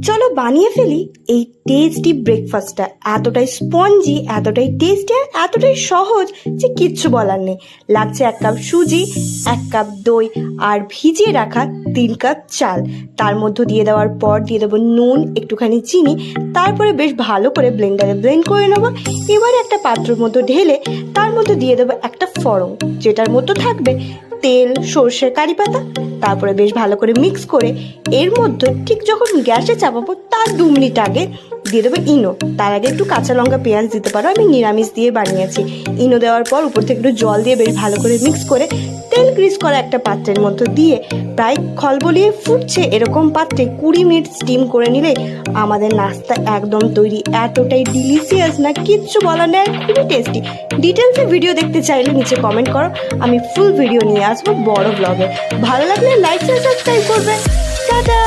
চলো বানিয়ে ফেলি এই টেস্টি ব্রেকফাস্টটা। এতটাই স্পঞ্জি, এতটাই টেস্টি আর এতটাই সহজ যে কিচ্ছু বলার নেই। লাগছে 1 কাপ সুজি, 1 কাপ দই আর ভিজিয়ে রাখা 3 কাপ চাল। তার মধ্যে দিয়ে দেওয়ার পর দিয়ে দেবো নুন, একটুখানি চিনি, তারপরে বেশ ভালো করে ব্লেন্ডারে ব্লেন্ড করে নেবো। এবারে একটা পাত্রের মধ্যে ঢেলে তার মধ্যে দিয়ে দেবো একটা ফড়ং, যেটার মধ্যে থাকবে তেল, সর্ষে, কারি পাতা। তারপরে বেশ ভালো করে মিক্স করে এর মধ্যে ঠিক যখন গ্যাসে চাপাবো তার 2 মিনিট আগে দিয়ে দেবো ইনো। তার আগে একটু কাঁচা লঙ্কা, পেঁয়াজ দিতে পারো, আমি নিরামিষ দিয়ে বানিয়েছি। ইনো দেওয়ার পর উপর থেকে একটু জল দিয়ে বেশ ভালো করে মিক্স করে তেল গ্রিস করা একটা পাত্রের মধ্যে দিয়ে প্রায় খলবলিয়ে ফুটছে এরকম পাত্রে 20 মিনিট স্টিম করে নিলে আমাদের নাস্তা একদম তৈরি। এতটাই ডিলিশিয়াস না কিচ্ছু বলার নেই, খুবই টেস্টি। ডিটেলসে ভিডিও দেখতে চাইলে নিচে কমেন্ট করো, আমি ফুল ভিডিও নিয়ে আসবো বড় ব্লগে। ভালো লাগলে লাইক শেয়ার সাবস্ক্রাইব করবে। টাটা।